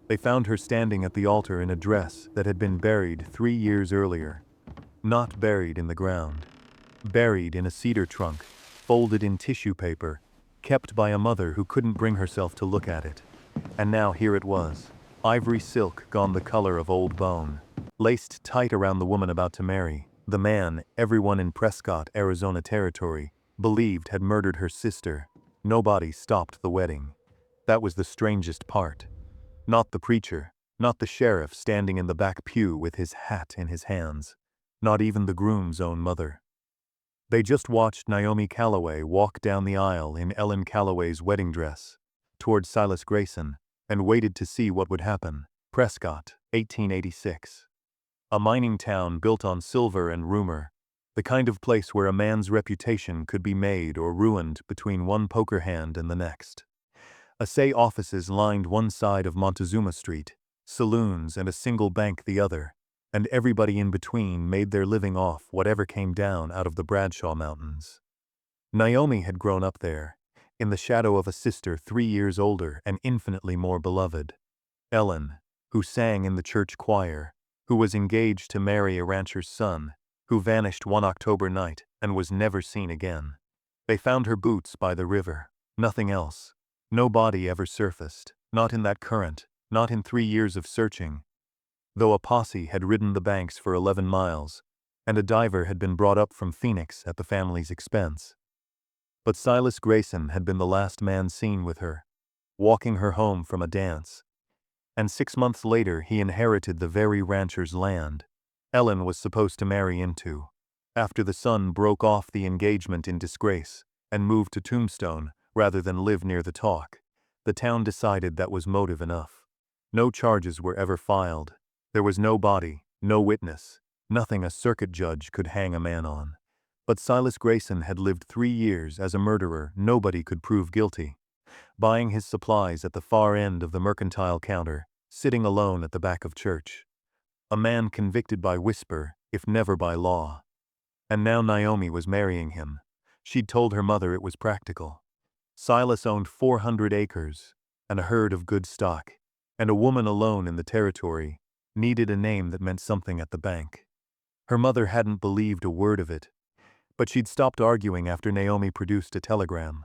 They found her standing at the altar in a dress that had been buried 3 years earlier. Not buried in the ground. Buried in a cedar trunk, folded in tissue paper, kept by a mother who couldn't bring herself to look at it. And now here it was. Ivory silk gone the color of old bone. Laced tight around the woman about to marry. The man, everyone in Prescott, Arizona territory, believed had murdered her sister. Nobody stopped the wedding. That was the strangest part. Not the preacher, not the sheriff standing in the back pew with his hat in his hands. Not even the groom's own mother. They just watched Naomi Calloway walk down the aisle in Ellen Calloway's wedding dress, toward Silas Grayson, and waited to see what would happen. Prescott, 1886. A mining town built on silver and rumor, the kind of place where a man's reputation could be made or ruined between one poker hand and the next. Assay offices lined one side of Montezuma Street, saloons and a single bank the other, and everybody in between made their living off whatever came down out of the Bradshaw Mountains. Naomi had grown up there, in the shadow of a sister 3 years older and infinitely more beloved. Ellen, who sang in the church choir, who was engaged to marry a rancher's son, who vanished one October night and was never seen again. They found her boots by the river, nothing else. No body ever surfaced, not in that current, not in 3 years of searching, though a posse had ridden the banks for 11 miles, and a diver had been brought up from Phoenix at the family's expense. But Silas Grayson had been the last man seen with her, walking her home from a dance. And 6 months later he inherited the very rancher's land Ellen was supposed to marry into. After the son broke off the engagement in disgrace and moved to Tombstone rather than live near the talk, the town decided that was motive enough. No charges were ever filed. There was no body, no witness, nothing a circuit judge could hang a man on. But Silas Grayson had lived 3 years as a murderer nobody could prove guilty, buying his supplies at the far end of the mercantile counter, sitting alone at the back of church. A man convicted by whisper, if never by law. And now Naomi was marrying him. She'd told her mother it was practical. Silas owned 400 acres, and a herd of good stock, and a woman alone in the territory needed a name that meant something at the bank. Her mother hadn't believed a word of it, but she'd stopped arguing after Naomi produced a telegram,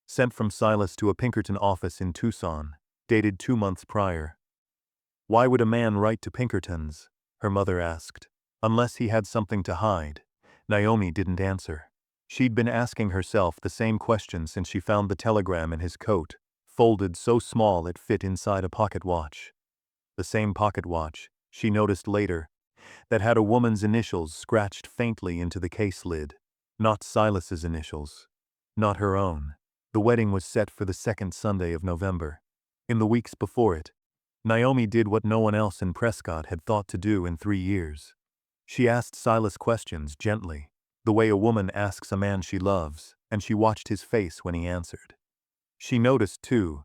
sent from Silas to a Pinkerton office in Tucson, dated 2 months prior. Why would a man write to Pinkertons? Her mother asked. Unless he had something to hide. Naomi didn't answer. She'd been asking herself the same question since she found the telegram in his coat, folded so small it fit inside a pocket watch. The same pocket watch, she noticed later, that had a woman's initials scratched faintly into the case lid. Not Silas's initials. Not her own. The wedding was set for the second Sunday of November. In the weeks before it, Naomi did what no one else in Prescott had thought to do in 3 years. She asked Silas questions gently, the way a woman asks a man she loves, and she watched his face when he answered. She noticed, too,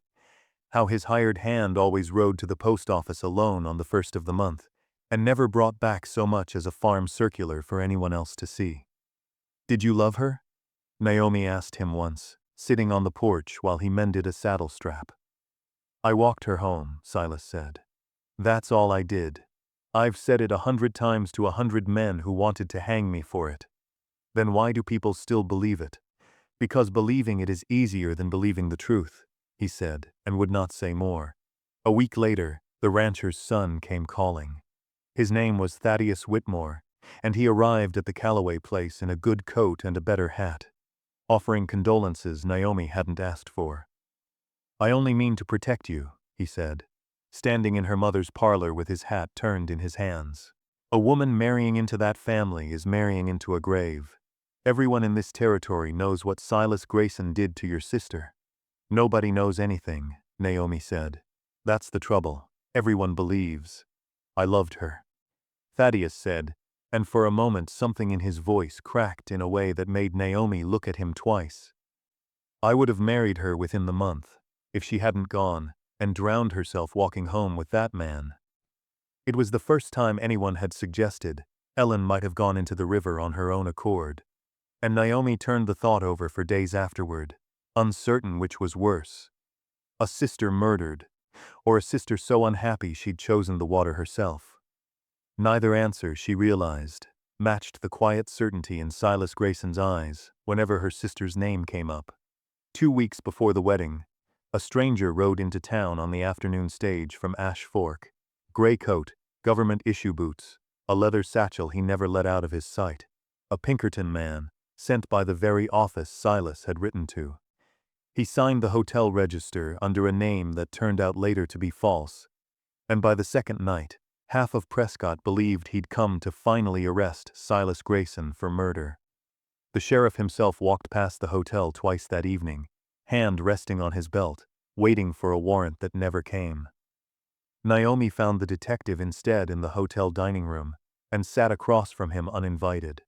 how his hired hand always rode to the post office alone on the first of the month, and never brought back so much as a farm circular for anyone else to see. "Did you love her?" Naomi asked him once, sitting on the porch while he mended a saddle strap. "I walked her home," Silas said. "That's all I did. I've said it 100 times to 100 men who wanted to hang me for it." Then why do people still believe it? Because believing it is easier than believing the truth, he said, and would not say more. A week later, the rancher's son came calling. His name was Thaddeus Whitmore, and he arrived at the Calloway place in a good coat and a better hat, offering condolences Naomi hadn't asked for. "I only mean to protect you," he said, standing in her mother's parlor with his hat turned in his hands. "A woman marrying into that family is marrying into a grave. Everyone in this territory knows what Silas Grayson did to your sister." "Nobody knows anything," Naomi said. "That's the trouble. Everyone believes. I loved her," Thaddeus said, and for a moment something in his voice cracked in a way that made Naomi look at him twice. "I would have married her within the month, if she hadn't gone and drowned herself walking home with that man." It was the first time anyone had suggested Ellen might have gone into the river on her own accord, and Naomi turned the thought over for days afterward, uncertain which was worse. A sister murdered, or a sister so unhappy she'd chosen the water herself? Neither answer, she realized, matched the quiet certainty in Silas Grayson's eyes whenever her sister's name came up. 2 weeks before the wedding, a stranger rode into town on the afternoon stage from Ash Fork. Gray coat, government issue boots, a leather satchel he never let out of his sight. A Pinkerton man, sent by the very office Silas had written to. He signed the hotel register under a name that turned out later to be false, and by the second night, half of Prescott believed he'd come to finally arrest Silas Grayson for murder. The sheriff himself walked past the hotel twice that evening, hand resting on his belt, waiting for a warrant that never came. Naomi found the detective instead in the hotel dining room, and sat across from him uninvited.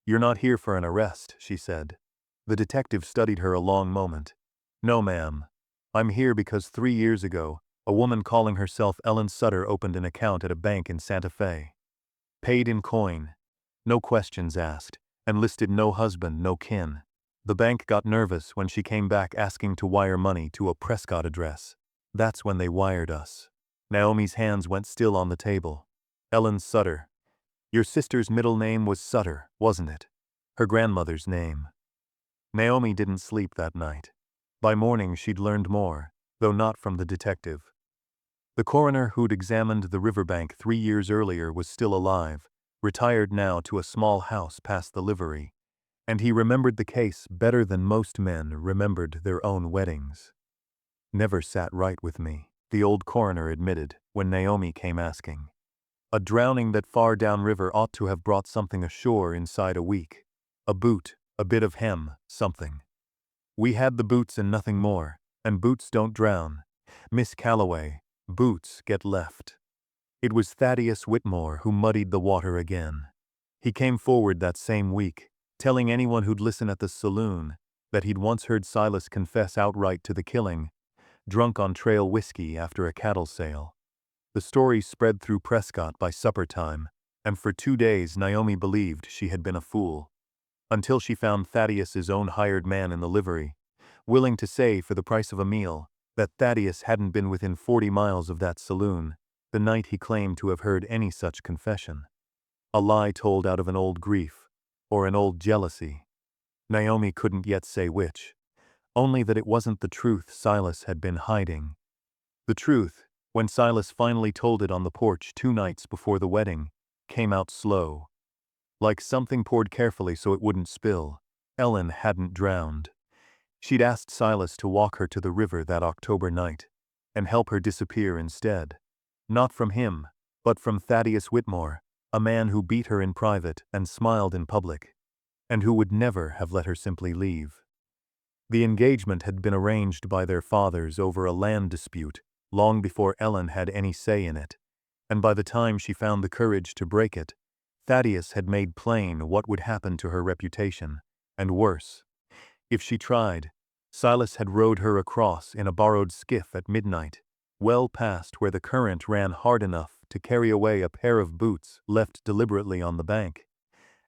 "You're not here for an arrest," she said. The detective studied her a long moment. "No, ma'am. I'm here because 3 years ago, a woman calling herself Ellen Sutter opened an account at a bank in Santa Fe. Paid in coin. No questions asked, and listed no husband, no kin. The bank got nervous when she came back asking to wire money to a Prescott address. That's when they wired us." Naomi's hands went still on the table. "Ellen Sutter. Your sister's middle name was Sutter, wasn't it? Her grandmother's name." Naomi didn't sleep that night. By morning she'd learned more, though not from the detective. The coroner who'd examined the riverbank 3 years earlier was still alive, retired now to a small house past the livery, and he remembered the case better than most men remembered their own weddings. "Never sat right with me," the old coroner admitted when Naomi came asking. "A drowning that far downriver ought to have brought something ashore inside a week. A boot, a bit of hem, something. We had the boots and nothing more, and boots don't drown. Miss Calloway, boots get left." It was Thaddeus Whitmore who muddied the water again. He came forward that same week, telling anyone who'd listen at the saloon that he'd once heard Silas confess outright to the killing, drunk on trail whiskey after a cattle sale. The story spread through Prescott by supper time, and for 2 days Naomi believed she had been a fool. Until she found Thaddeus's own hired man in the livery, willing to say for the price of a meal that Thaddeus hadn't been within 40 miles of that saloon the night he claimed to have heard any such confession. A lie told out of an old grief, or an old jealousy. Naomi couldn't yet say which, only that it wasn't the truth Silas had been hiding. The truth, when Silas finally told it on the porch 2 nights before the wedding, came out slow. Like something poured carefully so it wouldn't spill, Ellen hadn't drowned. She'd asked Silas to walk her to the river that October night, and help her disappear instead. Not from him, but from Thaddeus Whitmore, a man who beat her in private and smiled in public, and who would never have let her simply leave. The engagement had been arranged by their fathers over a land dispute long before Ellen had any say in it, and by the time she found the courage to break it, Thaddeus had made plain what would happen to her reputation, and worse. If she tried, Silas had rowed her across in a borrowed skiff at midnight, well past where the current ran hard enough to carry away a pair of boots left deliberately on the bank,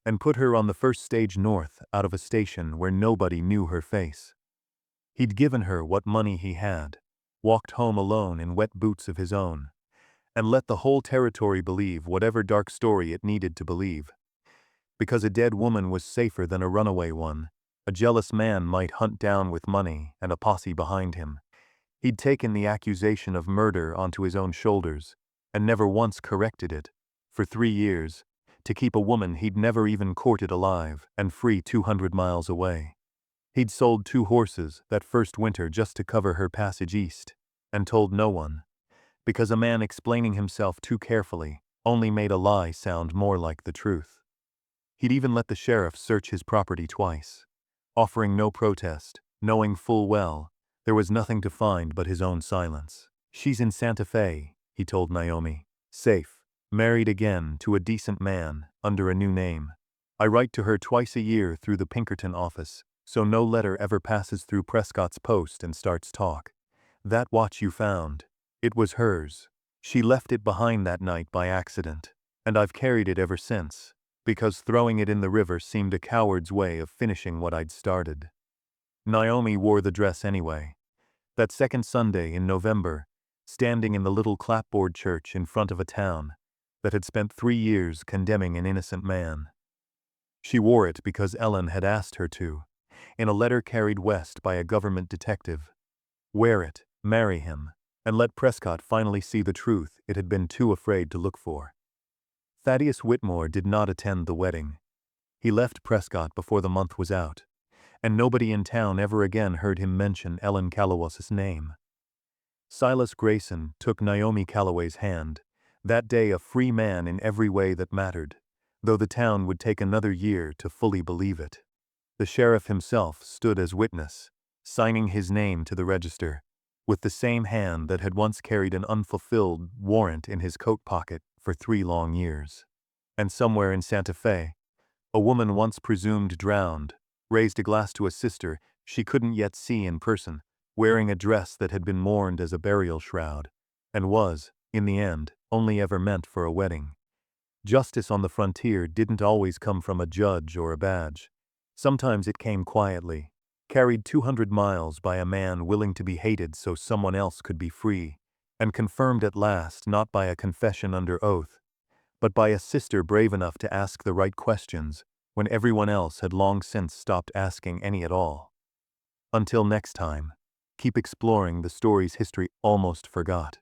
and put her on the first stage north out of a station where nobody knew her face. He'd given her what money he had, walked home alone in wet boots of his own, and let the whole territory believe whatever dark story it needed to believe. Because a dead woman was safer than a runaway one, a jealous man might hunt down with money and a posse behind him. He'd taken the accusation of murder onto his own shoulders, and never once corrected it, for 3 years, to keep a woman he'd never even courted alive and free 200 miles away. He'd sold 2 horses that first winter just to cover her passage east, and told no one, because a man explaining himself too carefully only made a lie sound more like the truth. He'd even let the sheriff search his property twice, offering no protest, knowing full well there was nothing to find but his own silence. "She's in Santa Fe," he told Naomi, "safe, married again to a decent man under a new name. I write to her twice a year through the Pinkerton office, so no letter ever passes through Prescott's post and starts talk. That watch you found, it was hers. She left it behind that night by accident, and I've carried it ever since, because throwing it in the river seemed a coward's way of finishing what I'd started." Naomi wore the dress anyway. That second Sunday in November, standing in the little clapboard church in front of a town that had spent 3 years condemning an innocent man. She wore it because Ellen had asked her to, in a letter carried west by a government detective. Wear it, marry him, and let Prescott finally see the truth it had been too afraid to look for. Thaddeus Whitmore did not attend the wedding. He left Prescott before the month was out, and nobody in town ever again heard him mention Ellen Callowas's name. Silas Grayson took Naomi Calloway's hand, that day a free man in every way that mattered, though the town would take another year to fully believe it. The sheriff himself stood as witness, signing his name to the register, with the same hand that had once carried an unfulfilled warrant in his coat pocket for 3 long years. And somewhere in Santa Fe, a woman once presumed drowned raised a glass to a sister she couldn't yet see in person, wearing a dress that had been mourned as a burial shroud, and was, in the end, only ever meant for a wedding. Justice on the frontier didn't always come from a judge or a badge. Sometimes it came quietly, carried 200 miles by a man willing to be hated so someone else could be free, and confirmed at last not by a confession under oath, but by a sister brave enough to ask the right questions when everyone else had long since stopped asking any at all. Until next time, keep exploring the stories history almost forgot.